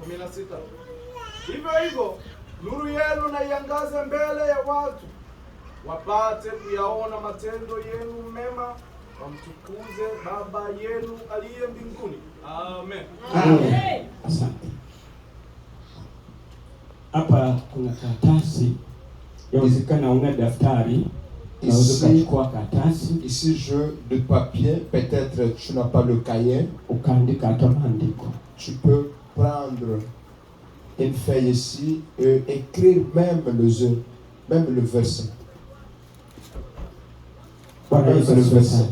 16. Hivyo hivyo nuru yenu na iangaze mbele ya watu, wapate kuyaona matendo yenu mema, wamtukuze Baba yenu aliye mbinguni. Amen. Amen. Asante. Hapa kuna karatasi, yawezekana una daftari, unaweza kuchukua karatasi. Ici je de papier, peut-être tu n'as pas le cahier, ukaandika hata maandiko. Tu peux prendre une feuille ici et écrire même le verset. Même le verset.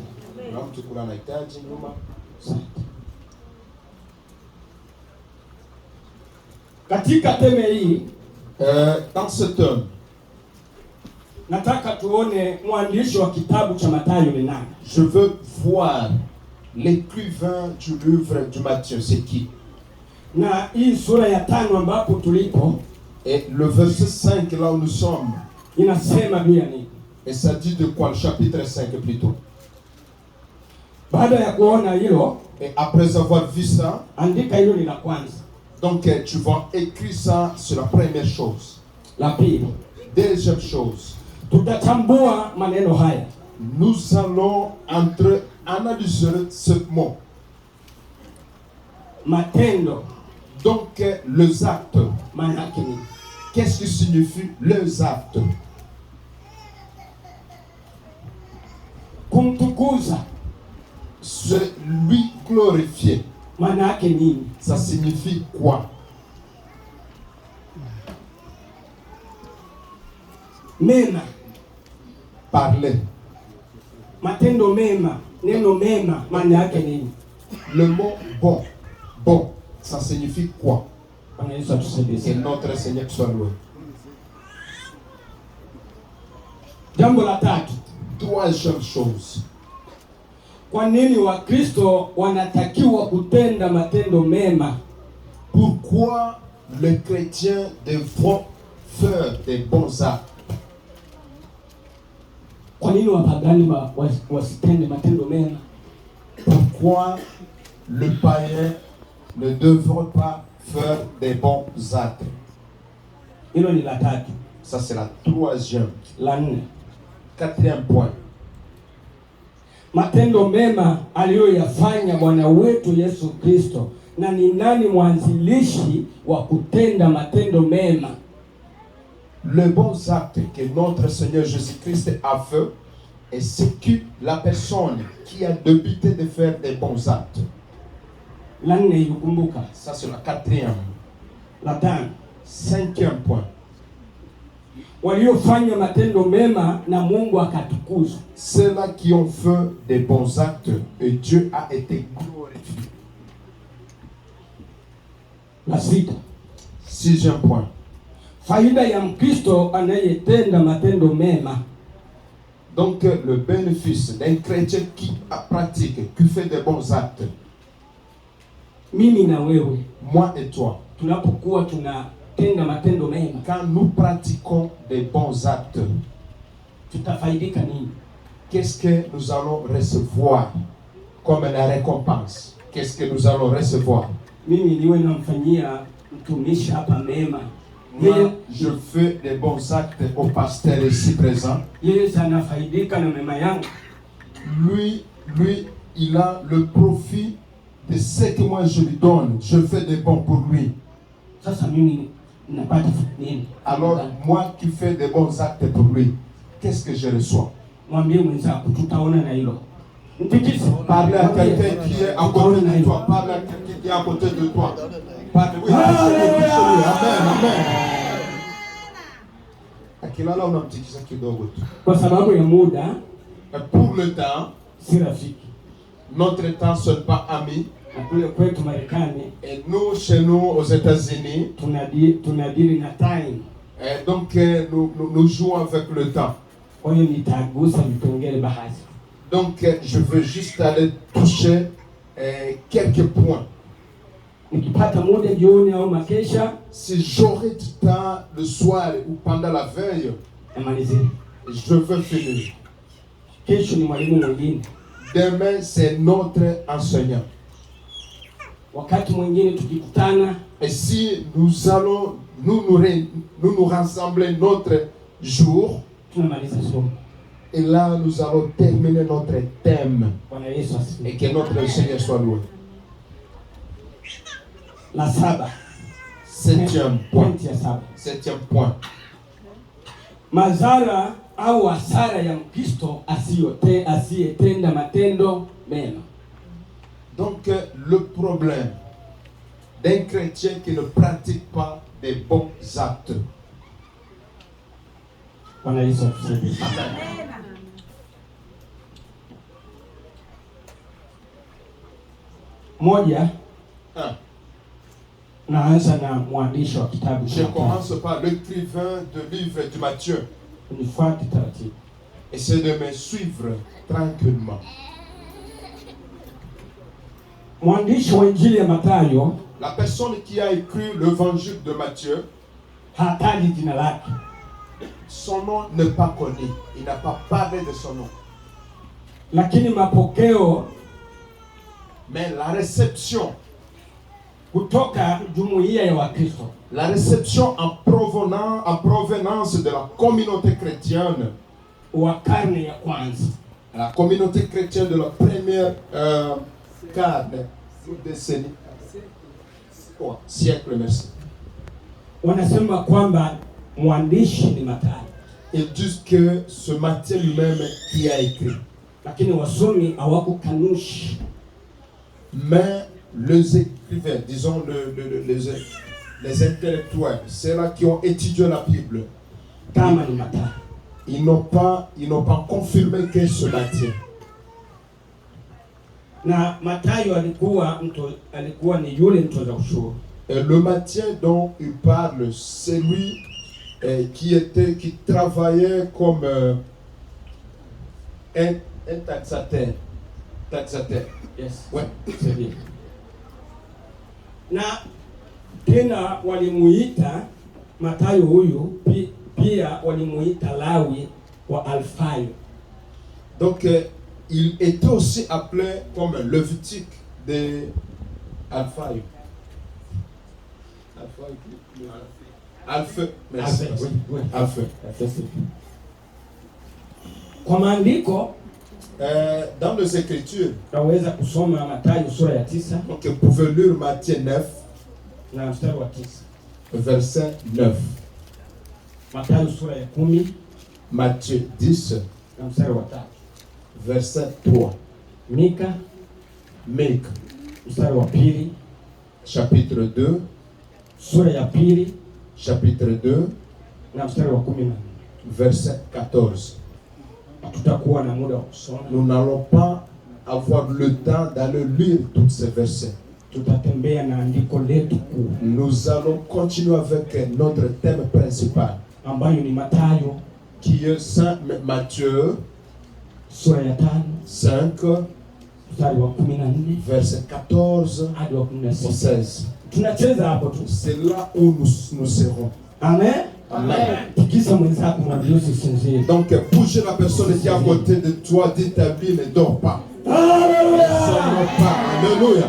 Katika teme hii, dans ce tome, nataka tuone mwandishi wa kitabu cha Mathayo ni nani. Je veux voir l'écrivain du livre de Matthieu, c'est qui? Na hii sura ya 5 ambapo tulipo, et le verset 5 là où nous sommes, inasema bien nini? Et ça dit de quoi? Le chapitre 5 plutôt. Baada ya kuona hilo, et après avoir vu ça, andika hilo ni la kwanza. Donc tu vas écrire ça sur la première chose. La pili. Deuxième chose. Tutatambua maneno haya. Nous allons analyser ce mot. Matendo. Donc les actes. Manake nini? Qu'est-ce que signifie les actes? Kumtukuza. C'est lui glorifier. Manake nini? Ça signifie quoi? Mema. Parler. Matendo mema, neno mema, maana yake nini? Le mot bon. Bon, ça signifie quoi? Et notre Seigneur soit loué. Jambo la tatu. Troisième chose. Kwa nini Wakristo wanatakiwa kutenda matendo mema? Pourquoi les chrétiens devront faire des bons actes? Kwa nini wapagani wasitende matendo mema? Pourquoi les païens ne devront pas faire des bons actes? Hilo ni la tatu. Ça c'est la troisième. La nne. Quatrième point. Matendo mema aliyoyafanya Bwana wetu Yesu Kristo, na ni nani mwanzilishi wa kutenda matendo mema? Les bons actes que notre Seigneur Jésus-Christ a fait, et c'est que la personne qui a débuté de faire des bons actes. La nne yukumbuka. Ça c'est la quatrième. La tano. Cinquième point. Waliofanya matendo mema na Mungu akatukuzwa. Ceux-là qui ont fait des bons actes et Dieu a été glorifié. La sita. Sixième point. Faida ya Mkristo anayetenda matendo mema. Donc le bénéfice d'un chrétien qui pratique, qui fait des bons actes. Mimi na wewe. Moi et toi. Tunapokuwa tunatenda matendo mema. Quand nous pratiquons des bons actes, tutafaidika nini? Qu'est-ce que nous allons recevoir comme la récompense? Qu'est-ce que nous allons recevoir? Mimi niwe namfanyia mtumishi hapa mema. Moi, je fais des bons actes au pasteur ici présent. Lui, il a le profit de ce que moi je lui donne. Je fais des bons pour lui. Alors, moi qui fais des bons actes pour lui, qu'est-ce que je reçois? Parle à quelqu'un qui est à côté de toi. Parle à quelqu'un qui est à côté de toi. Oui, amen, amen. Akilala unamtikisa kidogo tu. Kwa sababu ya muda, pour le temps, si rafiki. Notre temps ce n'est pas ami. Kule kwetu Marekani, et nous chez nous aux États-Unis, tunadili na time. Et donc nous jouons avec le temps. Kwa hiyo nitagusa vipengele baadhi. Donc je veux juste aller toucher quelques points. Si j'aurai du temps le soir ou pendant la veille, je veux finir. Demain, c'est notre enseignant. wakati mwingine tukikutana, Et si nous allons nous rassembler notre jour, tunamaliza somo. et là nous allons terminer notre thème. Bwana Yesu asifiwe. Et que notre Seigneur soit loué. La saba. Septième point. Pointi ya saba. Septième point. Madhara au hasara ya Mkristo asiyetenda matendo mema. Donc le problème d'un chrétien qui ne pratique pas des bons actes. Bwana Yesu asifiwe. Moja, naanza na mwandishi wa kitabu cha Je Mathayo. commence par l'écrivain du livre de Matthieu. Unifuate taratibu. Essayez de me suivre tranquillement. Mwandishi wa Injili ya Mathayo La personne qui a écrit l'évangile de Matthieu, hataji jina lake, son nom n'est pas connu. Il n'a pas parlé de son nom. lakini mapokeo Mais la réception kutoka jumuiya ya Wakristo, La réception en provenance de la communauté chrétienne, wa karne ya kwanza, la communauté chrétienne de la première décennie, siècle, merci. wanasema kwamba mwandishi ni Mathayo, Ils disent que ce Matthieu lui-même qui a écrit. lakini wasomi hawakukanushi. Mais les écrivains, disons les intellectuels, ceux-là qui ont étudié la Bible, Kama ni Mathayo. ils n'ont pas confirmé que ce Matthieu. Na Mathayo alikuwa ni yule mtoza ushuru. Et le Matthieu dont il parle, c'est lui qui travaillait comme un taxateur. Yes. Ouais. C'est bien. Na tena walimuita Mathayo huyu pia walimuita Lawi wa Alfayo. Donc il était aussi appelé comme Lévitique de Alphaï. Alpha. Merci. Oui. Alpha. Kwa maandiko Dans les Écritures, naweza kusoma Mathayo sura ya 9 donc vous pouvez lire Matthieu 9, na mstari wa 9. verset 9. Mathayo sura ya 10 Matthieu 10, na mstari wa 3. verset 3. Mika Mic, mstari wa 2, chapitre 2, sura ya 2 chapitre 2, na mstari wa 14. verset 14. Tutakuwa na muda wa kusoma. Nous n'allons pas avoir le temps d'aller lire tous ces versets. Tutatembea na andiko letu kuu Nous allons continuer avec notre thème principal, ambayo ni Mathayo qui est Saint Matthieu sura ya 5 5, mstari wa 14 verset 14 hadi wa au 16. 16. Tunacheza hapo tu. C'est là où nous serons. Amen. Amen. Tikisa mwenzako mwambie usisinzie. Donc, bouge la personne qui est à côté de toi, dis ta vie, ne dors pas. Ne dors pas. Alléluia.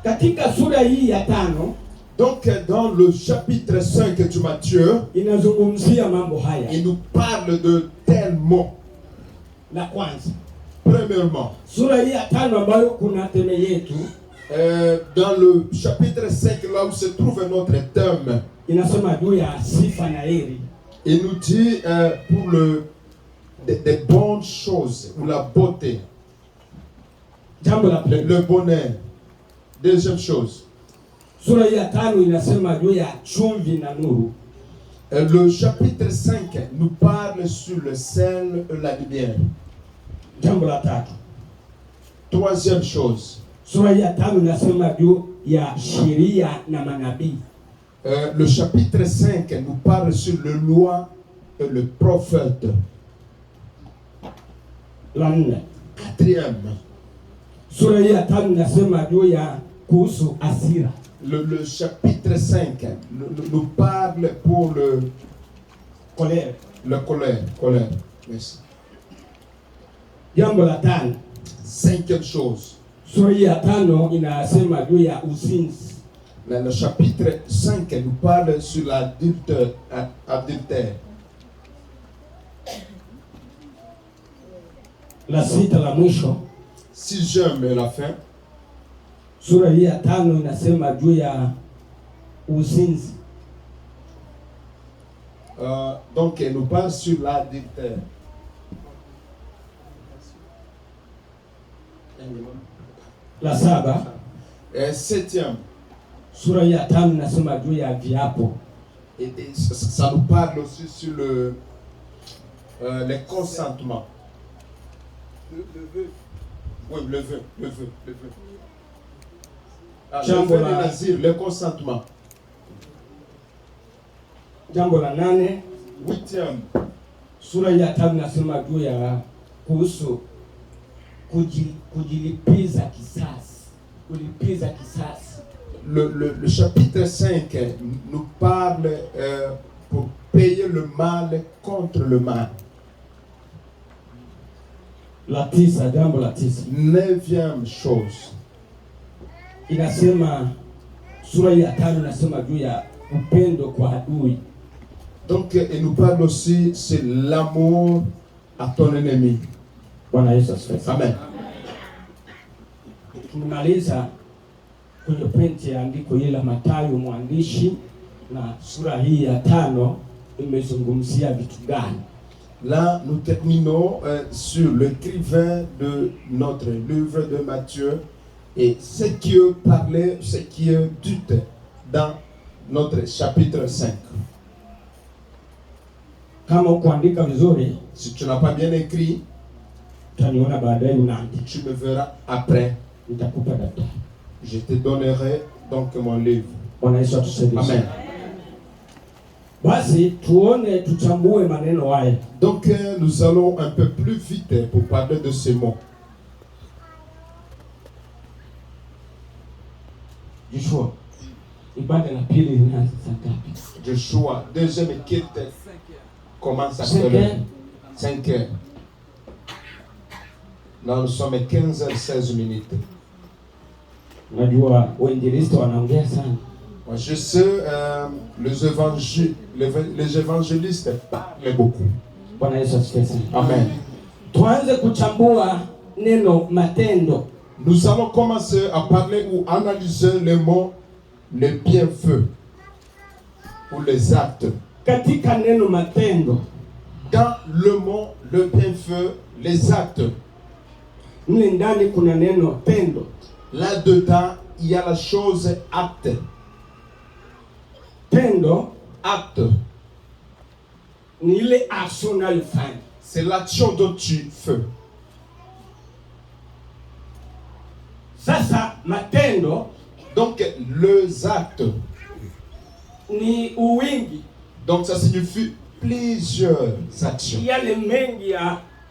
Katika sura hii ya 5 Donc, dans le chapitre 5 de Matthieu, inazungumzia mambo haya. il nous parle de tels mots. La kwanza, Premièrement, sura hii ya 5 ambayo kuna teme yetu dans le chapitre 5, là où se trouve notre thème, inasema juu ya sifa na heri. il nous dit pour des bonnes choses, pour la beauté, Jambo la pili, le bonheur. Deuxième chose, sura hii ya 5 inasema juu ya chumvi na nuru. le chapitre 5 nous parle sur le sel et la lumière. Jambo la tatu, Troisième chose, sura hii ya 5 inasema juu ya sheria na manabii. le chapitre 5 nous parle sur le loi et le prophète. La 4, Quatrième, sura hii ya 5 inasema juu ya kuhusu hasira. le chapitre 5 nous parle pour Kolera. le colère. Merci. Jambo la 5, Cinquième chose, Sura ya 5 inasema juu ya uzinzi. Le chapitre 5 nous parle sur l'adultère. La sita la mwisho, 6e et la fin. Sura ya 5 inasema juu ya uzinzi. Donc elle nous parle sur l'adultère. La saba, 7e. Sura ya 5 inasema juu ya viapo. Et ça nous parle aussi sur les consentements. Le vœu. Oui, le vœu. Ah, le Jambo vœu la- de Nazir, le consentement. Jambo la 8, 8e. sura ya 5 inasema juu ya kuhusu kujilipiza kisasi. Kulipiza kisasi. Le chapitre 5 nous parle pour payer le mal contre le mal. La 9, jambo la 9 9e chose. inasema, sura ya 5 inasema juu ya upendo kwa adui. Donc, il nous parle aussi, c'est l'amour à ton ennemi. Bwana Yesu asifiwe. Amen. Tumemaliza kwenye pointi ya andiko hili la Mathayo mwandishi, na sura hii ya 5 imezungumzia vitu gani? Là, nous terminons sur l'écrivain de notre livre de Matthieu et ce qui est parlé, ce qui est dit dans notre chapitre 5. Kama ukuandika vizuri, Si tu n'as pas bien écrit, utaniona baadaye unaandika, tu me verras après. nitakupa daftari. Je te donnerai donc mon livre. Bwana Yesu atusaidie. Amen. Basi tuone, tuchambue maneno haya. Donc, nous allons un peu plus vite pour parler de ces mots. Joshua, ibada la pili inaanza saa ngapi? Joshua, deuxième quête commence à 5 heures. 5 heures. Là, nous sommes à 15h16 minutes. Unajua wainjilisti wanaongea sana. Moi, je sais, les évangélistes parlent beaucoup. Bwana Yesu asifiwe sana. Amen. Tuanze kuchambua neno matendo. Nous allons commencer à parler ou analyser les mots, les bienfaits ou les actes. Katika neno matendo, Dans le mot, le bienfait, les actes, mle ndani kuna neno tendo. là-dedans, il y a la chose acte. Tendo Acte, ni ile action unayofanya. c'est l'action dont tu fais. Sasa matendo Donc, les actes, ni uwingi, donc ça signifie plusieurs actions. yale mengi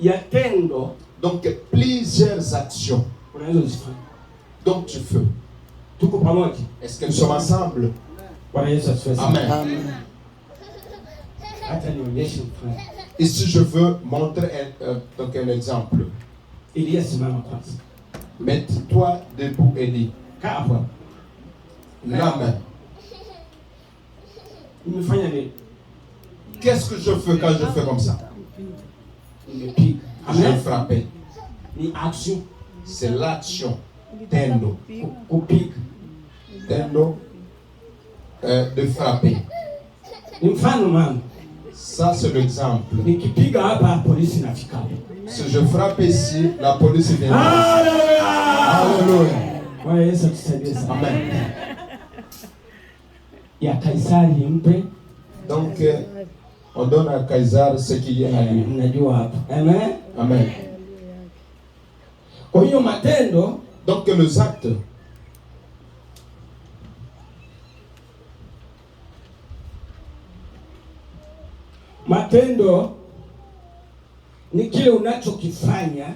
ya tendo Donc, plusieurs actions. unaweza kufanya. Donc, tu fais. Tuko pamoja? Est-ce que nous sommes ensemble? Bwana Yesu asifiwe sana. Amen. Hata nionyeshe mfano. Ici, je veux montrer donc un exemple. Elia, simama kwanza. Mets-toi debout, Élie. Kaa hapa. La main. Nimefanya nini? Qu'est-ce que je fais quand je fais comme ça? Nimepiga. Je Amen. frappé. Ni action. C'est l'action. Tendo. Kupiga. Tendo. De frapper. Ni mfano mama. Ça, c'est l'exemple. Nikipiga hapa polisi nafika hapa. Si je frappe ici, la police vient. Hallelujah! Alléluia. Bwana Yesu atusaidie sana. Amen. Ya Kaisari mpe. Donc, on donne à Caesar ce qui est à lui. Mnajua hapa. Amen. Amen. Kwa hiyo matendo Donc, les actes, matendo ni kile unachokifanya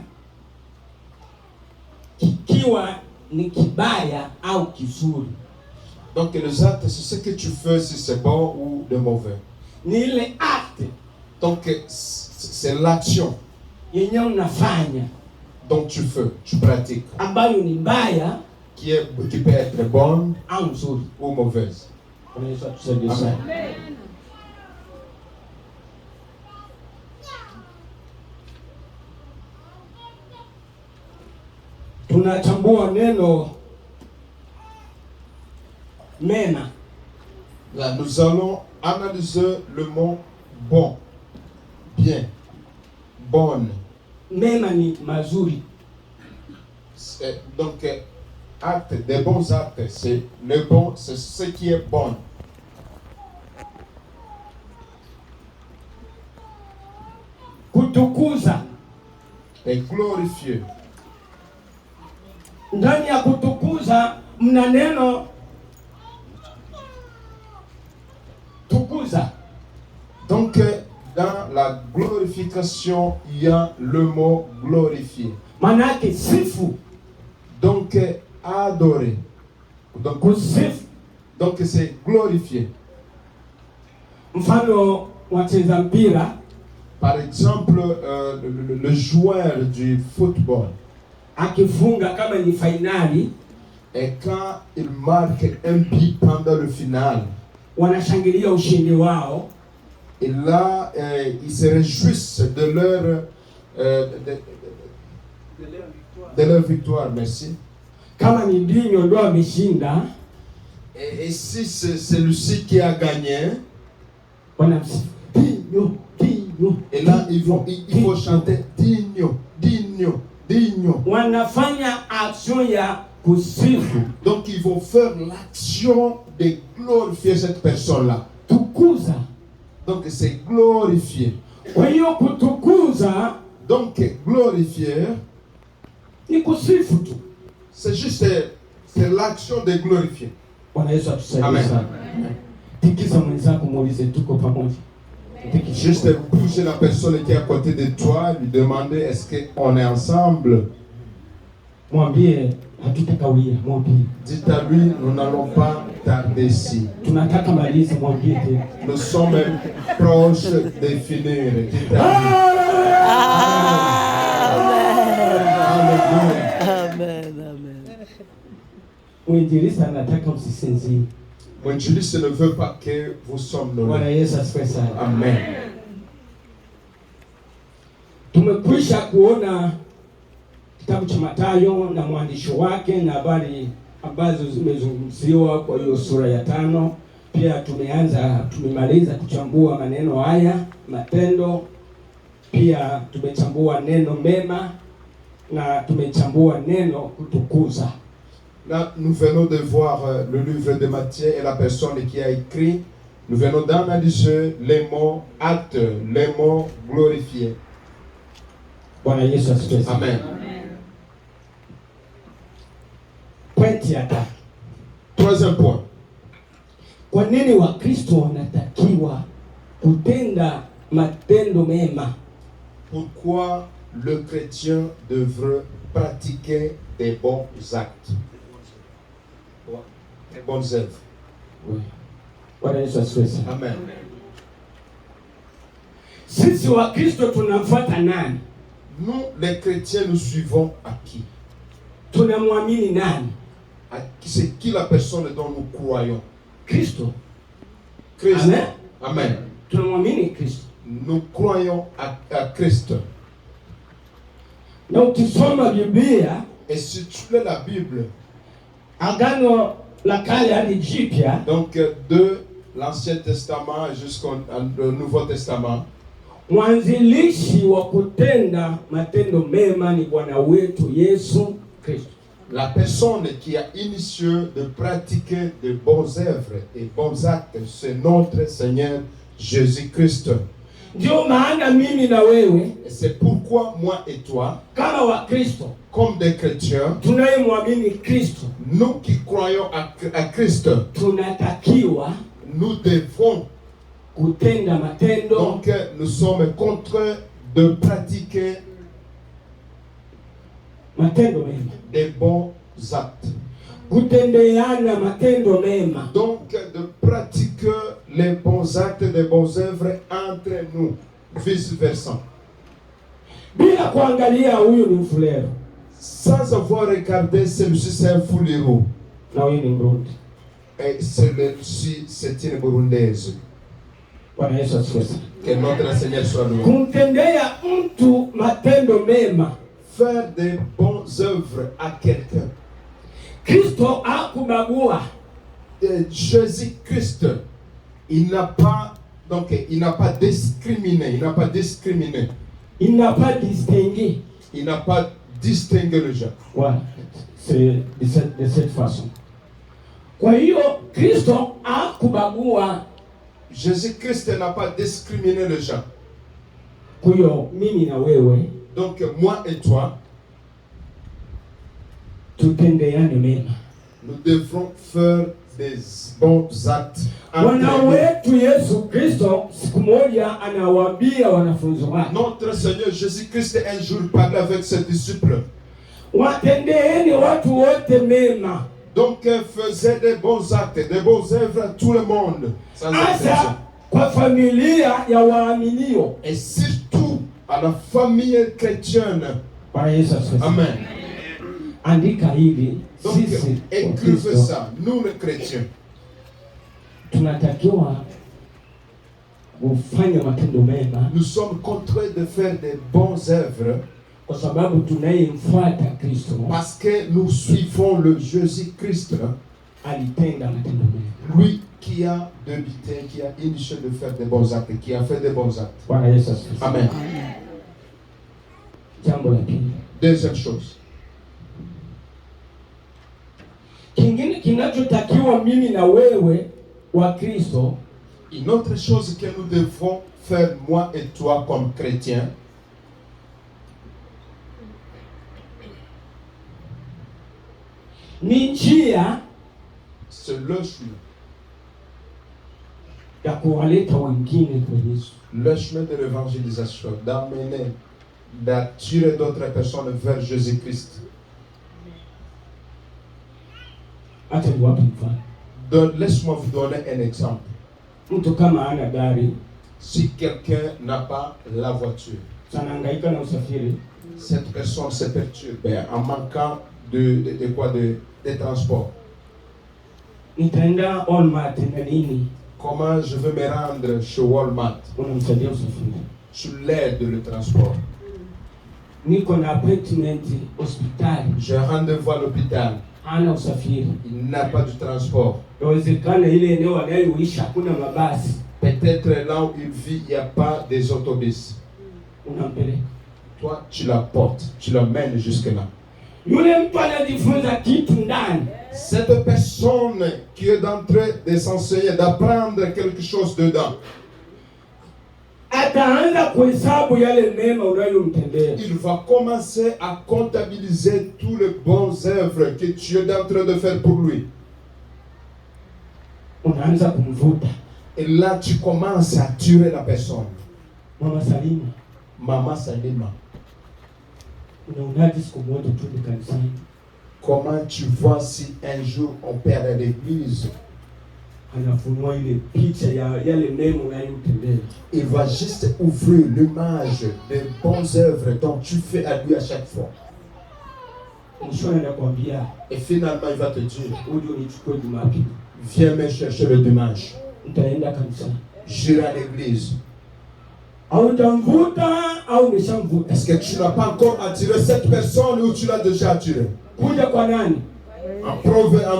kikiwa ni kibaya au kizuri. donc les actes, c'est ce que tu fais, si c'est bon ou de mauvais. Ni ile acte Donc, c'est l'action. yenye unafanya dont tu fais, tu pratiques, ambayo ni mbaya qui peut être bonne au nzuri. ou mauvaise. Unaweza tusaidia sana. Tunachambua neno mema. Là, nous allons analyser le mot bon, bien, bonne. Mema ni mazuri. Donc, actes, des bons actes, c'est le bon, c'est ce qui est bon. Kutukuza. Et glorifier. Ndani ya kutukuza mna neno tukuza. Donc, dans la glorification, il y a le mot glorifier. Manake sifu. Donc, adorer. Donc, Kusifu. donc c'est glorifier. Mfano wacheza mpira Par exemple, le joueur du football, akifunga kama ni fainali, et quand il marque un but pendant le final, wanashangilia ushindi wao. et là, ils se réjouissent de leur victoire, merci. Kama ni Dinyo ndo ameshinda, Et si c'est celui-ci qui a gagné, wanamsifu Dinyo, Dinyo. et là, il faut chanter Digno, Digno, Digno. Wanafanya action ya kusifu, Donc, ils vont faire l'action de glorifier cette personne-là. tukuza. Donc, c'est glorifier. Kwa hiyo kutukuza Donc, glorifier, ni kusifu tu. c'est juste c'est l'action de glorifier. Bwana Yesu atusaidie Amen. sana. Tikisa mwenzako, muulize tuko pamoja. Tikisa. Juste bouger la personne qui est à côté de toi, lui demander est-ce qu'on est ensemble. Mwambie hatutakawia, mwambie. Dites à lui, nous n'allons pas tarder ici. Tunataka maliza, mwambie tena. Nous sommes même proches de finir. Dites à lui. Alléluia. Amen, amen. Mwinjilisti anataka msisinzie. Mwinjilisti ne veut pas que vous somnolez. Bwana Yesu asifiwe sana. Amen. Tumekwisha kuona kitabu cha Mathayo na mwandishi wake na habari ambazo zimezungumziwa kwa hiyo sura ya 5. Pia tumemaliza kuchambua maneno haya, matendo. Pia tumechambua neno mema na tumechambua neno kutukuza. Là, nous venons de voir le livre de Matthieu et la personne qui a écrit. Nous venons d'analyser les mots actes, les mots glorifiés. Bwana Yesu asifiwe. Amen. Pointi ya 3. Troisième point. Kwa nini Wakristo wanatakiwa kutenda matendo mema? Pourquoi le chrétien devrait pratiquer des bons actes, des bonnes œuvres? Bwana Yesu asifiwe sana. Amen. Sisi Wakristo tunamfuata nani? Nous, les chrétiens, nous suivons à qui? Tunamwamini nani? C'est qui la personne dont nous croyons? Kristo. Christ. Amen. Amen. Tunamwamini Kristo. Nous croyons à Christ. Na ukisoma Biblia, Et si tu lis la Bible, Agano la Kale hadi Jipya, donc de l'Ancien Testament jusqu'au Nouveau Testament, mwanzilishi wa kutenda matendo mema ni Bwana wetu Yesu Kristo. la personne qui a initié de pratiquer de bonnes œuvres et bons actes, c'est notre Seigneur Jésus-Christ. Ndio maana mimi na wewe Et c'est pourquoi moi et toi, kama Wakristo comme des chrétiens, tunayemwamini Kristo, nous qui croyons à Christ, tunatakiwa nous devons, kutenda matendo. donc nous sommes contraints de pratiquer Matendo mema. des bons actes. Kutendeana matendo mema. Donc de pratiquer les bons actes, des bonnes œuvres entre nous, vice versa. Bila kuangalia huyu ni mfulero, sans avoir regardé, celui-ci c'est un fou héros. na huyu ni Mrundi. Et celui-ci c'est une Burundaise. Bwana Yesu asifiwe sana. Que notre Seigneur soit loué. Kumtendea mtu matendo mema. Faire des bonnes œuvres à quelqu'un. Kristo hakubagua. Jésus-Christ, il n'a pas discriminé, il n'a pas distingué. Il n'a pas distingué les gens. Voilà, c'est de cette façon. Kwa hiyo Kristo hakubagua. Jésus-Christ n'a pas discriminé les gens. Kwa hiyo mimi na wewe, donc moi et toi, tutendeane mema. Nous devrons faire des bons actes. Bwana wetu Yesu Kristo siku moja anawaambia wanafunzi wake. Notre Seigneur Jésus-Christ un jour parlait avec ses disciples. Watendeeni watu wote mema. Donc faisait des bons actes, des bonnes œuvres à tout le monde. Sans exception. Kwa familia ya waaminio. Et surtout à la famille chrétienne. Amen. Andika hivi. Donc écrivez ça, nous les chrétiens. Tunatakiwa kufanya matendo mema. Nous sommes contraints de faire des bonnes œuvres. Kwa sababu tunayemfuata Kristo. Parce que nous suivons le Jésus-Christ. Alitenda matendo mema. Lui qui a débuté, qui a initié de faire des bons actes, qui a fait des bons actes. Bwana Yesu asifiwe. Amen. Jambo la pili. Deuxième chose. Kingine kinachotakiwa mimi na wewe wa Kristo, une autre chose que nous devons faire moi et toi comme chrétiens, ni njia, c'est le chemin ya kuwaleta wengine kwa Yesu. Le chemin de l'évangélisation, d'amener, d'attirer d'autres personnes vers Jésus-Christ. Laisse-moi vous donner un exemple. Si quelqu'un n'a pas la voiture, cette personne se perturbe en manquant de transport. Comment je vais me rendre chez Walmart? Je l'aide le transport. J'ai rendez-vous à l'hôpital. Il n'a pas de transport. Peut-être là où il vit, il n'y a pas des autobus. Toi, tu la portes, tu l'emmènes jusque-là. Cette personne qui est en train de s'enseigner, d'apprendre quelque chose dedans, il va commencer à comptabiliser tous les bons œuvres que tu es en train de faire pour lui. Et là, tu commences à tuer la personne. Maman Salima. Comment tu vois si un jour on perd à l'église? Il va juste ouvrir l'image des bonnes œuvres dont tu fais à lui à chaque fois. Et finalement, il va te dire, viens me chercher le dimanche. J'irai à l'église. Est-ce que tu n'as pas encore attiré cette personne ou tu l'as déjà attiré? En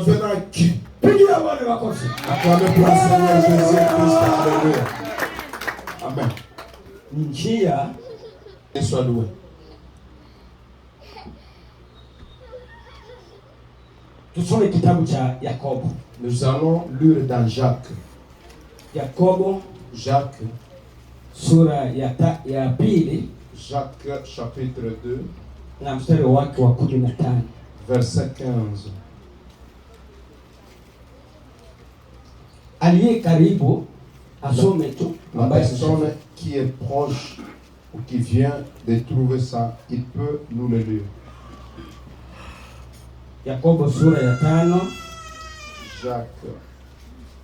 venant qui? Acclamez pour le Seigneur Jésus-Christ. Alléluia. Amen. Et sois loué. Nous allons lire dans Jacques. Jacques. Sura ya pili. Jacques chapitre 2. Na mstari wake wa 15. Verset 15. Aliye karibu asome tu. La personne qui est proche ou qui vient de trouver ça, il peut nous le lire. Yakobo sura ya 5. Jacques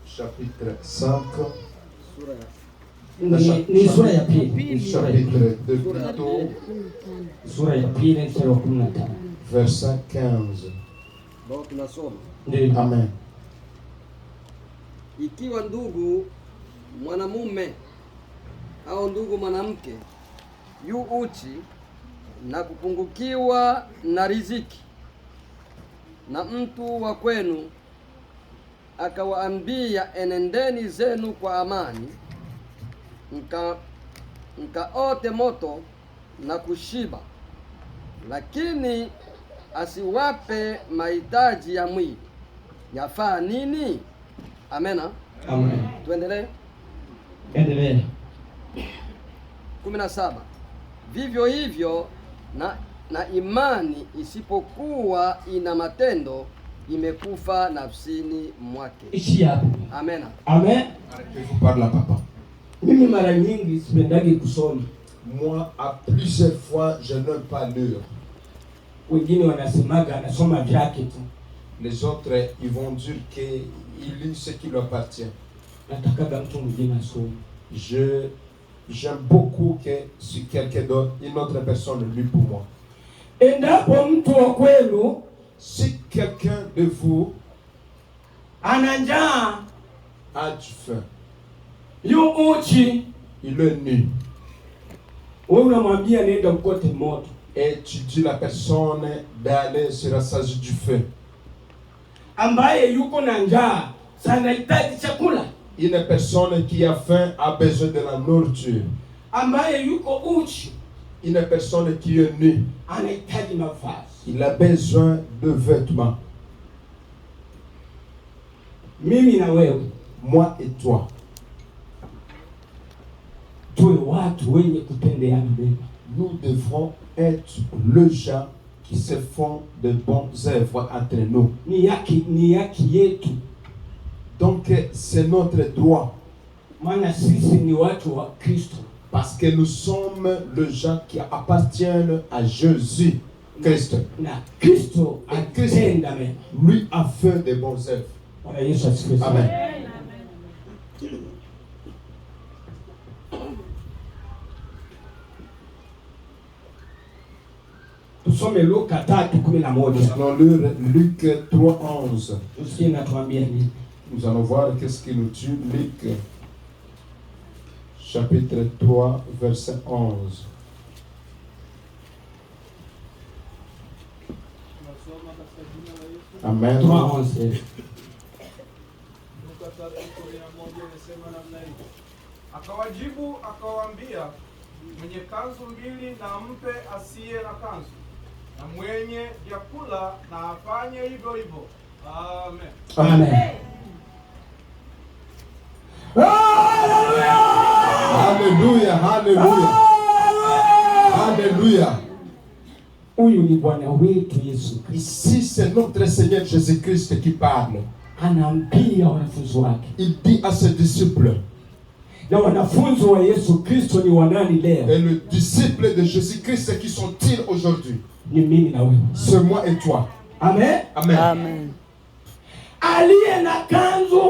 chapitre 5. Ni sura ya pili. Chapitre 2 plutôt. Sura ya pili mstari wa 15. verset 15. Donc tunasoma, Ndio. Amen. ikiwa ndugu mwanamume au ndugu mwanamke yu uchi na kupungukiwa na riziki, na mtu wa kwenu akawaambia, enendeni zenu kwa amani, mkaote moto na kushiba, lakini asiwape mahitaji ya mwili, yafaa nini? Amena. Amen. Tuendelee. Endelea. 17. Vivyo hivyo na imani isipokuwa ina matendo imekufa nafsini mwake. Ishi hapo. Amena. Amen. Arrêtez-vous par là, papa. Mimi mara nyingi sipendagi kusoma. Moi, à plusieurs fois, je n'aime pas lire. Wengine wanasemaga anasoma vyake tu. Les autres, ils vont dire qu'il lit ce qui lui appartient. Natakaga mtu mwingine asome. J'aime beaucoup que si quelqu'un d'autre, une autre personne lit pour moi. Endapo mtu wa kwenu Si quelqu'un de vous ana njaa, a du faim, yu uchi, il est nu, wewe unamwambia nenda mkote moto. et tu dis la personne d'aller se rassasier du feu. Ambaye yuko na njaa sana hitaji chakula. Une personne qui a faim a besoin de la nourriture. Ambaye yuko uchi Une personne qui est nue, anahitaji mavazi. il a besoin de vêtements. Mimi na wewe Moi et toi, tuwe watu wenye kutendeana mema. nous devrons être le gens qui se font de bonnes œuvres entre nous. Ni haki yetu, Donc c'est notre droit, maana sisi ni watu wa Kristo. parce que nous sommes les gens qui appartiennent à Jésus Christ. Na Kristo Et Christ, atenda mema. lui, a fait de bonnes œuvres. Bwana Yesu asifiwe sana. Amen. Tusome Luka 3:11. Nous allons lire Luc 3:11. Tusikie natuambia nini. Nous allons voir qu'est-ce qui nous tue. Luc chapitre 3, verset 11. Amen. 3:11. Luka 3:11 inasema namna hii. Akawajibu akawaambia, mwenye kanzu mbili na mpe asiye na kanzu, na mwenye vyakula na afanye hivyo hivyo. Amen. Amen. Alléluia, alléluia. Alléluia. Huyu ni Bwana wetu Yesu Kristo. Ici, c'est notre Seigneur Jésus-Christ qui parle. Anaambia wanafunzi wake. Il dit à ses disciples, Na wanafunzi wa Yesu Kristo ni wanani leo? et les disciples de Jésus-Christ, qui sont-ils aujourd'hui? Ni mimi na wewe. C'est moi et toi. Amen. Amen. Aliye na kanzu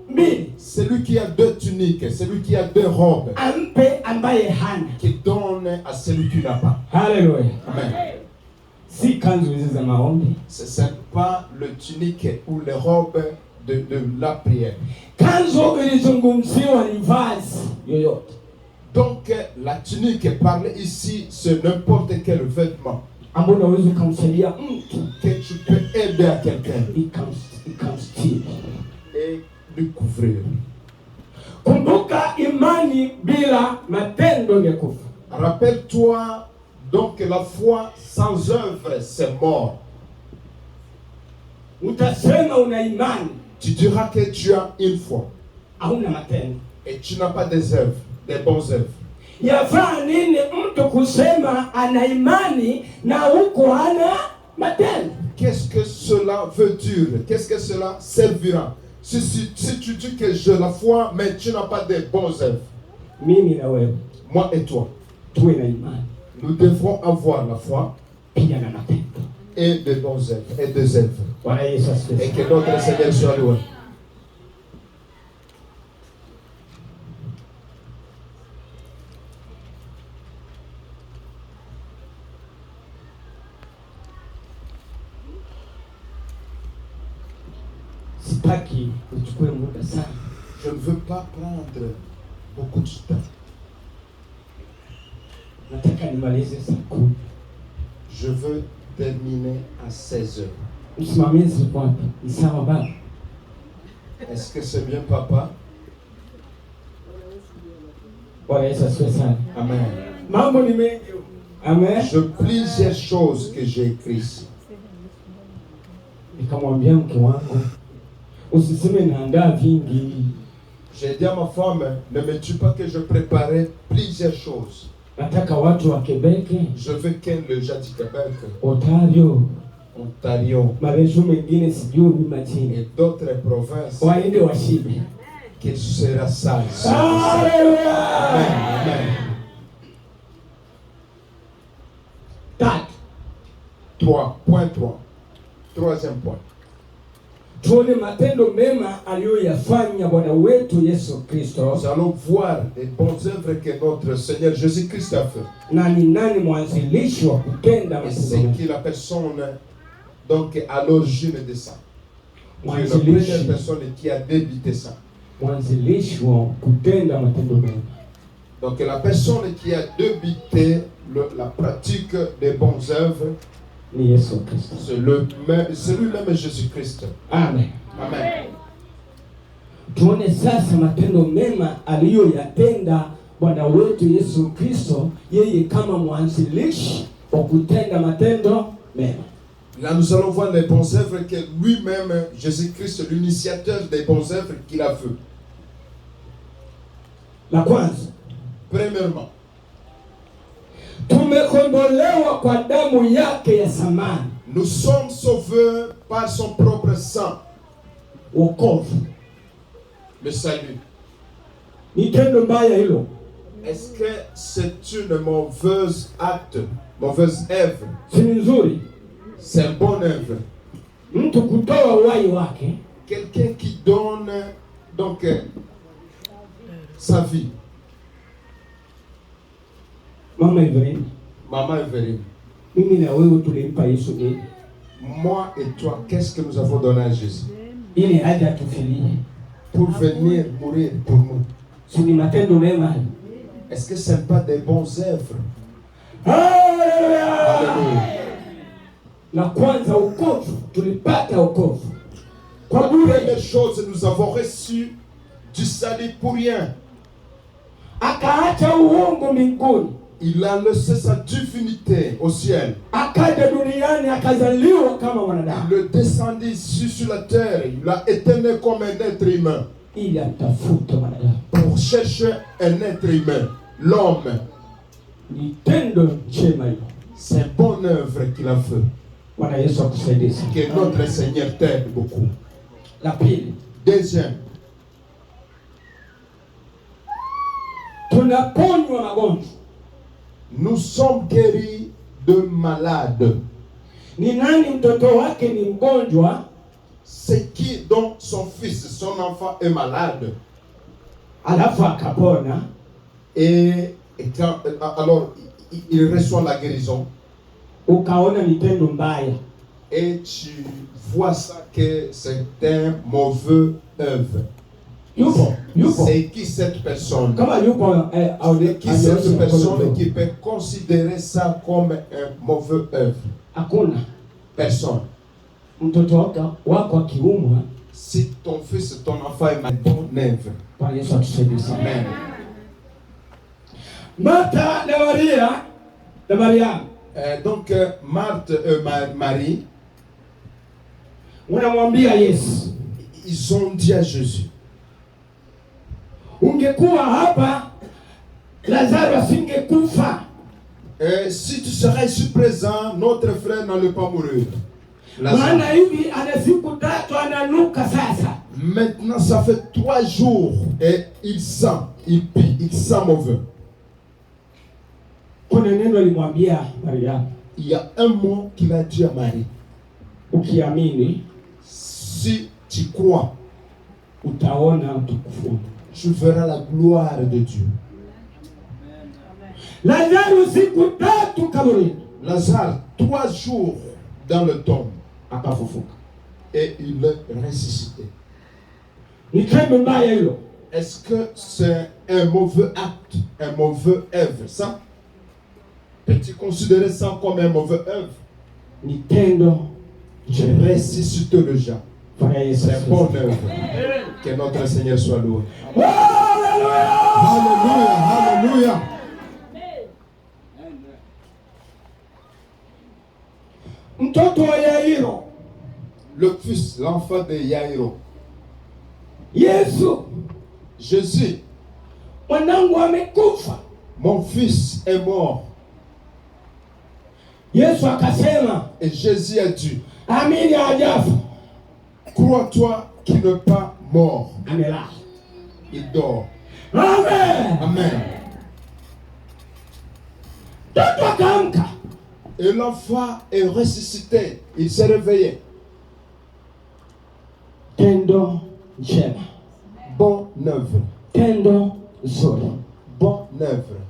mbili Celui qui a deux tuniques, celui qui a deux robes, ampe ambaye hana. qui donne à celui qui n'a pas. Haleluya. Amen. Si kanzu hizi za maombi. Ce n'est pas le tunique ou les robes de la prière. Kanzu ilizungumziwa ni vazi yoyote. Donc la tunique parle ici, c'est n'importe quel vêtement Ambao unaweza kumsaidia mtu que tu peux aider à quelqu'un ikamstiri. et lui couvrir. Kumbuka, imani bila matendo ni kufa. Rappelle-toi donc que la foi sans œuvre, c'est mort. Utasema una imani, Tu diras que tu as une foi hauna matendo. et tu n'as pas des œuvres, des bonnes œuvres. Yafaa nini mtu kusema ana imani na huko hana matendo? Qu'est-ce que cela veut dire? Qu'est-ce que cela servira? Si tu dis que j'ai la foi, mais tu n'as pas de bonnes œuvres. Mimi na wewe Moi et toi, tuwe na imani nous devrons avoir la foi pia na matendo. et de bonnes œuvres et des œuvres. Bwana Yesu asifiwe. Et que notre Seigneur soit loué. Sitaki uchukue muda sana. Je ne veux pas prendre beaucoup de temps. Nataka nimalize saa 10. Je veux terminer à 16 heures. Msimamizi yuko wapi? Ni sawa baba? Est-ce que c'est bien, papa? Bwana Yesu asifiwe sana. Amen. Mambo ni mengi. Amen. Je plusieurs choses que j'ai écrites ici. Nikamwambia mke wangu, usiseme naandaa vingi. J'ai dit à ma femme, ne me tue pas que je préparais plusieurs choses. Nataka watu wa Quebec, Je veux qu'elle le jadis Québec, Ontario, Ontario marejo mengine sijui majini, et d'autres provinces waende washibe. qu'il sera sale. Haleluya. Amen. Amen. 3. Troisième point. Tuone matendo mema aliyoyafanya Bwana wetu Yesu Kristo. Nous allons voir les bonnes œuvres que notre Seigneur Jésus-Christ a fait. Na ni nani mwanzilishi wa kutenda Et matendo c'est mema? qui la personne donc à l'origine de ça. Qui est la Mwanzilishi, première personne qui a débuté ça. mwanzilishi wa kutenda matendo mema. Donc la personne qui a débuté la pratique des bonnes œuvres, Ni Yesu Kristo. c'est lui-même Jésus-Christ. Amen. Amen. Tuone sasa matendo mema aliyoyatenda Bwana wetu Yesu Kristo, yeye kama mwanzilishi wa kutenda matendo mema. Là, nous allons voir les bonnes œuvres que lui-même, Jésus-Christ, l'initiateur des bonnes œuvres qu'il a fait. La kwanza, Premièrement, tumekombolewa kwa damu yake ya thamani. nous sommes sauvés par son propre sang, Wokovu le salut. ni tendo mbaya hilo? Est-ce que c'est une mauvaise acte, mauvaise œuvre? Si ni nzuri C'est une bonne œuvre. mtu kutoa uhai wake Quelqu'un qui donne donc sa vie. Mama Evelyn, Maman Evelyne, mimi na wewe tulimpa Yesu nini moi et toi, qu'est-ce que nous avons donné à Jésus? ili aje atufilie? Pour venir mourir pour nous. Si ni matendo mema? Est-ce que ce n'est pas des bonnes œuvres? Haleluya! Alléluia. La kwanza, wokovu. Tulipata wokovu kwa La bure. première chose, nous avons reçu du salut pour rien. Akaacha uungu mbinguni, Il a laissé sa divinité au ciel. akaja duniani, akazaliwa kama mwanadamu Il est descendu ici sur la terre. Il a été né comme un être humain ili amtafute mwanadamu. pour chercher un être humain, l'homme. Ni tendo njema hilo. C'est une bonne œuvre qu'il a fait. Bwana Yesu akusaidie sana. Que notre Seigneur t'aide beaucoup. La pili, Deuxième, tunaponywa magonjwa. nous sommes guéris de malades. Ni nani mtoto wake ni mgonjwa C'est qui dont son fils, son enfant est malade? alafu akapona? Et quand, alors il reçoit la guérison. Ukaona ni tendo mbaya, Et tu vois ça que c'est un mauvais œuvre. yupo C'est qui cette personne? kama yupo C'est qui cette personne qui peut considérer ça comme un mauvais œuvre? hakuna. Personne. Mtoto wako akiumwa, Si ton fils, ton enfant est malade, bonne œuvre. Bwana Yesu atusaidie sana. Amen. Martha na Maria, Donc Marthe et Marie, unamwambia Yesu, ils ont dit à Jésus, ungekuwa hapa Lazaro asingekufa. si tu serais ici présent, notre frère n'allait pas mourir. Lazare. Maana hivi ana siku 3 ananuka sasa. Maintenant, ça fait 3 jours et il sent, il pue, il sent mauvais. Kuna neno alimwambia Maria, Il y a un mot qu'il a dit à Marie. ukiamini Si tu crois, utaona utukufu. tu verras la gloire de Dieu. Lazaro siku 3 kaburini, Lazare, 3 jours dans le tombe, akafufuka. et il est ressuscité. Ni tendo mbaya hilo. Est-ce que c'est un mauvais acte, un mauvais œuvre, ça? Peux-tu considérer ça comme un mauvais œuvre? Ni tendo njema. Ressuscite le gens. Bwana Yesu C'est un asifiwe. bon œuvre. Que notre Seigneur soit loué. Haleluya! Alléluia, alléluia. Mtoto wa Yairo, Le fils, l'enfant de Yairo. Yesu, Jésus, mwanangu amekufa. mon fils est mort. Yesu akasema, Et Jésus a dit, amini hajafa, crois-toi qu'il n'est pas mort. amelala. Il dort. Amen. Amen. Mtoto akaamka, Et l'enfant est ressuscité. Il s'est réveillé. tendo njema, Bonne œuvre. tendo nzuri. Bonne œuvre.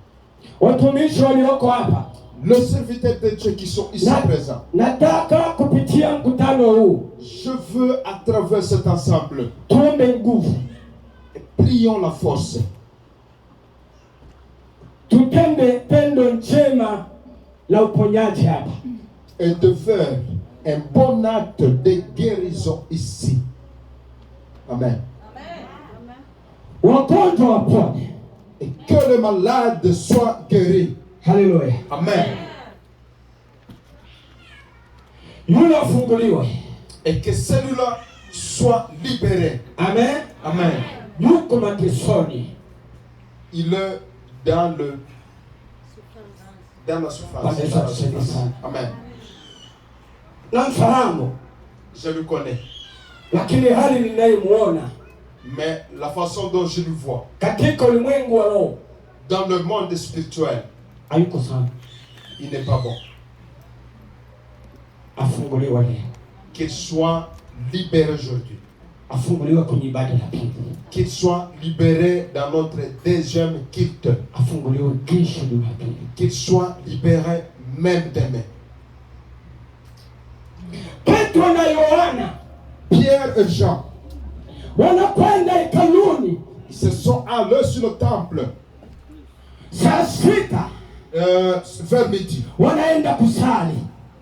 Watumishi walioko hapa, Le serviteur de Dieu qui sont ici présents. nataka kupitia mkutano huu Je veux à travers cet ensemble, tuombe nguvu, prions la force. tutende tendo njema la uponyaji hapa. Et de faire un bon acte de guérison ici. Amen. Wagonjwa wapone. Et que le malade soit guéri. Haleluya. Amen. Yule afunguliwe. Et que celui-là soit libéré. Amen. Amen. Yuko matesoni. Il est dans la souffrance. Amen. Namfahamu, Je le connais. lakini hali ninayomuona Mais la façon dont je le vois, katika ulimwengu wa roho dans le monde spirituel, hayuko sana. il n'est pas bon. Afunguliwe leo. Qu'il soit libéré aujourd'hui. Afunguliwe kwenye ibada la pili. Qu'il soit libéré dans notre deuxième culte. Afunguliwe kesho Jumapili. Qu'il soit libéré même demain. Petro na Yohana Pierre et Jean, wanakwenda hekaluni ils se sont allés sur le temple saa sita, vers midi. wanaenda kusali.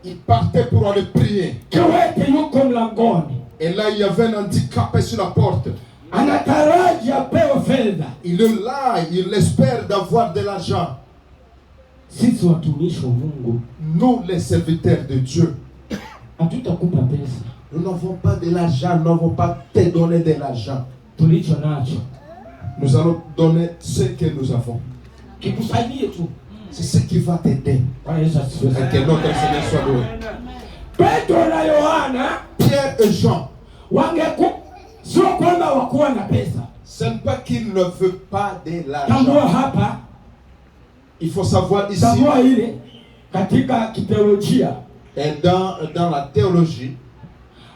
Ils partaient pour aller prier. Kiwete yuko mlangoni, Et là, il y avait un handicapé sur la porte. anataraji apewe fedha. Il est là, il espère d'avoir de l'argent. Sisi watumishi wa Mungu Nous, les serviteurs de Dieu, hatutakupa pesa, nous n'avons pas de l'argent, nous n'avons pas te donner de l'argent. tulicho nacho Nous allons donner ce que nous avons. kikusaidie tu. C'est ce qui va t'aider. Bwana Yesu asifiwe. Et que notre Seigneur soit loué. Petro na Yohana Pierre et Jean, sio kwamba wakuwa na pesa. ce n'est pas qu'ils ne veulent pas de Tambua l'argent. hapa, Il faut savoir ici, tambua ile katika kiteolojia, et dans la théologie,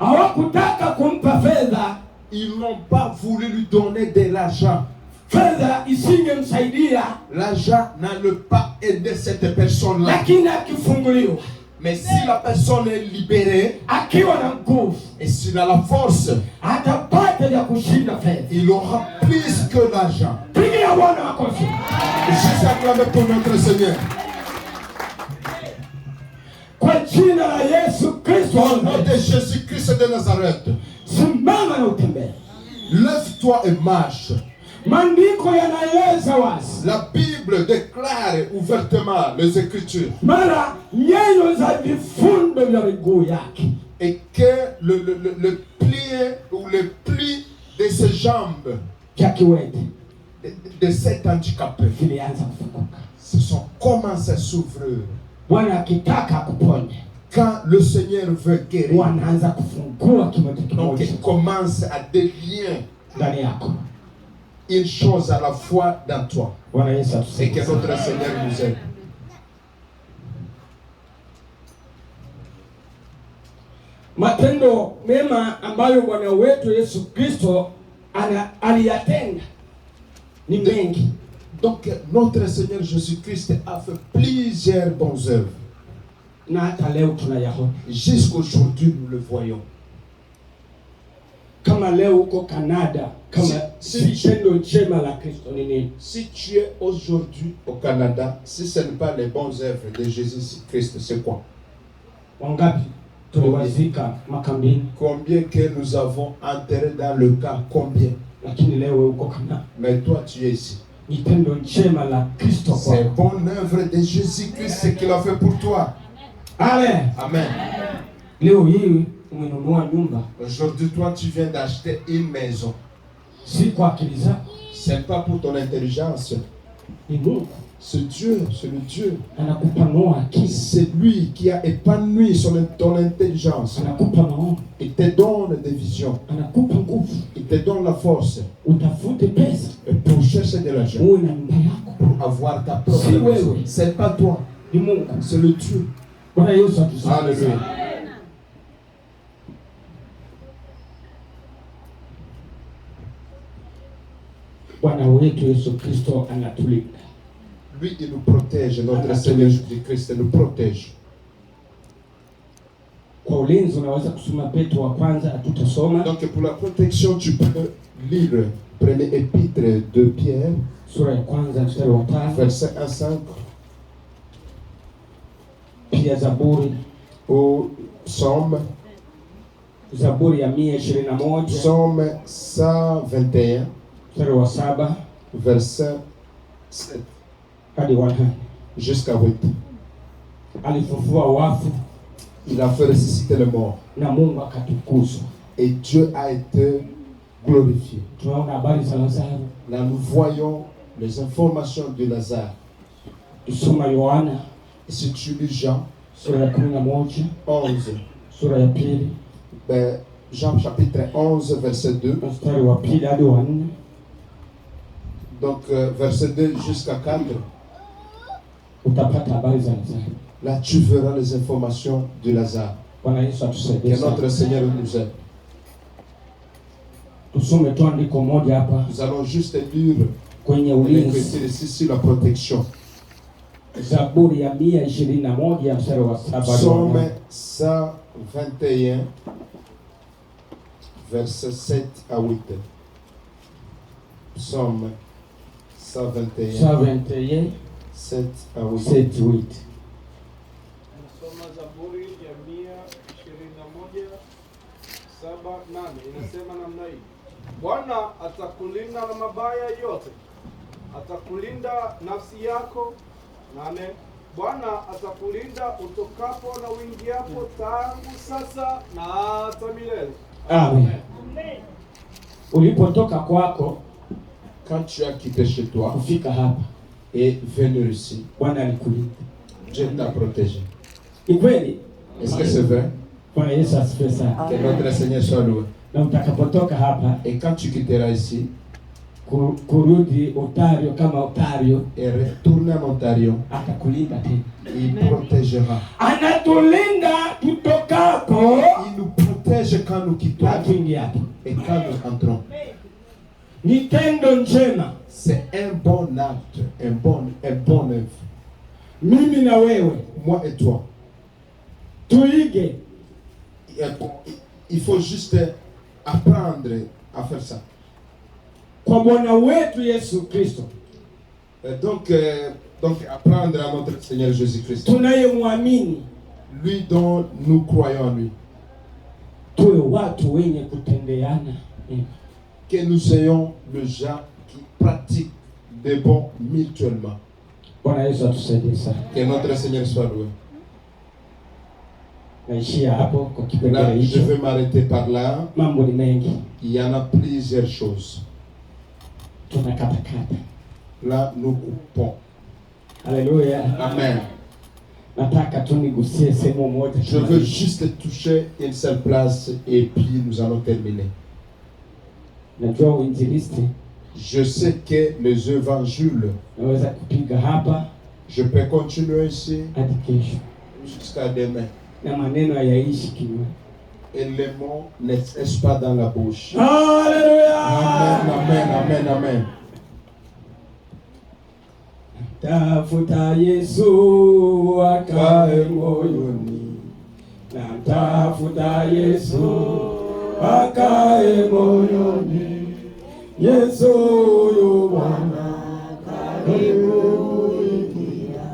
hawakutaka kumpa fedha. ils n'ont pas voulu lui donner de l'argent. Fedha isingemsaidia, L'argent n'allait pas aider cette personne-là. lakini akifunguliwa, Mais si la personne est libérée, akiwa na nguvu, et s'il a la force, atapata ya kushinda fedha. il aura plus que l'argent. Pigia Bwana makofi. Je acclamé pour notre Seigneur. Kwa jina la Yesu Kristo, Au nom de Jésus-Christ de Nazareth, simama na utembee. lève-toi et marche. Maandiko yanaeleza wazi, La Bible déclare ouvertement les Écritures. mara nyayo za vifundo vya miguu yake Et que le plié ou le pli de ses jambes, vya kiwete de cet handicapé, vilianza kufunguka. se sont commencés à s'ouvrir. Bwana akitaka kuponya, Quand le Seigneur veut guérir, wanaanza kufungua kimoja donc kimoja il commence à délier ndani yako. une chose à la fois dans toi. Bwana Yesu Et que atusaidie. notre Seigneur nous aide. Matendo mema ambayo Bwana wetu Yesu Kristo aliyatenda ni mengi. Donc notre Seigneur Jésus-Christ a fait plusieurs bonnes œuvres. Na hata leo tunayaona. Jusqu'aujourd'hui, nous le voyons. kama leo uko Canada, kama si tendo njema la Kristo ni nini? Si tu es aujourd'hui au Canada, si ce n'est pas les bonnes œuvres de Jésus-Christ, c'est quoi? Wangapi tuliwazika makambini? Combien que nous avons enterré dans le camp? Combien? Lakini leo uko Canada. Mais toi, tu es ici. Ni tendo njema la Kristo kwa. C'est bonne œuvre de Jésus-Christ, ce qu'il a fait pour toi. Amen. Amen. Leo hii umenunua nyumba. Aujourd'hui, toi, tu viens d'acheter une maison. Si kwa akili zako. C'est pas pour ton intelligence. Ni Mungu. C'est Dieu, c'est le Dieu. Anakupanua akili. C'est lui qui a épanoui ton intelligence. Anakupa maono. Il te donne des visions. Anakupa nguvu. Il te donne la force. Utafute pesa. Pour chercher de l'argent. Uwe na nyumba yako. Pour avoir ta propre Si maison. wewe. C'est pas toi. Ni Mungu. C'est le Dieu. Bwana Yesu atusaidie. Alléluia. Bwana wetu Yesu Kristo anatulinda. Lui, il nous protège. Notre Seigneur Jésus-Christ nous protège. Kwa ulinzi unaweza kusoma Petro wa kwanza, hatutasoma. Donc pour la protection, tu peux lire premier épître de Pierre, Sura ya kwanza mstari wa 5. verset 1-5, Pia Zaburi, au psaume, Zaburi ya 121 psaume 121, mstari wa 7 verset 7 hadi 100. jusqu'à 8. Alifufua wafu Il a fait ressusciter les morts. na Mungu akatukuzwa. Et Dieu a été glorifié. Tunaona habari za Lazaro. Là, nous voyons les informations de Lazare. Tusoma Yohana Et si tu lis Jean sura ya 11, 11, sura ya pili Jean chapitre 11, verset 2, mstari wa pili hadi wa 4. donc verset 2 jusqu'à 4, Utapata habari za Lazaro. là tu verras les informations de Lazare. Bwana Yesu atusaidie Que sana. notre Seigneur nous aide. Tusome tu andiko moja hapa Nous allons juste lire kwenye ulinzi. l'écriture ici sur la protection. Zaburi ya 121 mstari wa 7. Psaume 121, verset 7 à 8. Psaume 121, 121 7 à 8. 7-8. Nasoma Zaburi ya 121:7-8 inasema namna hii: Bwana atakulinda na mabaya yote, atakulinda nafsi yako. 8. Bwana atakulinda utokapo na uingiapo, tangu sasa na hata milele. Amen. Ulipotoka kwako Quand tu as quitté chez toi kufika hapa, et venu ici, Bwana alikulinda. Dieu t'a protégé. Ni kweli? Est-ce que c'est vrai? Bwana Yesu asifiwe sana. Que notre Seigneur soit loué. Na utakapotoka hapa Et quand tu quitteras ici kurudi Ontario kama Ontario, et retourner en Ontario, atakulinda tena. il protégera. Anatulinda tutokapo Il nous protège quand nous quittons na tuingiapo. et quand nous entrons. Ni tendo njema. C'est un bon acte, un bon œuvre. Mimi na wewe Moi et toi. tuige. Il faut juste apprendre à faire ça. Kwa Bwana wetu Yesu Kristo Donc apprendre à notre Seigneur Jésus-Christ. tunayemwamini, Lui dont nous croyons en lui. tuwe watu wenye kutendeana mema. Que nous ayons le gens qui pratiquent des bons mutuellement. Bwana Yesu atusaidie sana. Que notre Seigneur soit loué. Naishia hapo kwa kipengele Là, je hicho. vais m'arrêter par là. Mambo ni mengi, Il y en a plusieurs choses. tunakatakata. Là, nous coupons. Haleluya. Amen. Nataka tu nigusie sehemu moja. Je veux juste toucher une seule place et puis nous allons terminer. Najua uinjilisti Je sais que les évangiles, naweza kupiga hapa je peux continuer ici hadi kesho jusqu'à demain. na maneno hayaishi kinywani. Et les mots ne cessent pas dans la bouche. Haleluya. Amen, amen, amen, amen. Tafuta Yesu akae moyoni, namtafuta Yesu akae moyoni. Yesu yu Bwana, karibu ingia,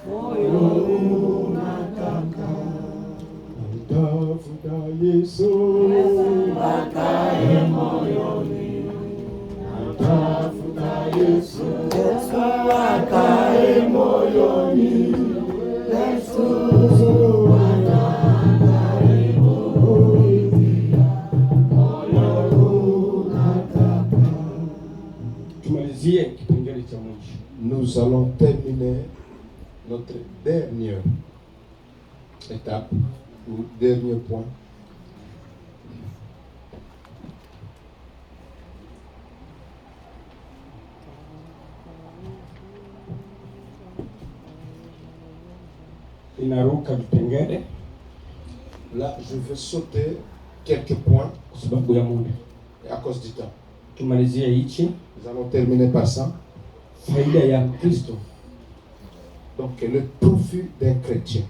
moyo unataka. Tafuta Yesu, akae moyoni. Tafuta Yesu, akae moyoni. Yesu Bwana, karibu ingia, moyo unataka. Tumalizie kipengele cha mwisho. Nous allons terminer notre dernière étape ou dernier point. Inaruka vipengele. Là, je vais sauter quelques points kwa sababu ya muda. et à cause du temps. Tumalizie hichi. Nous allons terminer par ça. Faida ya Kristo. Donc, le profit d'un chrétien.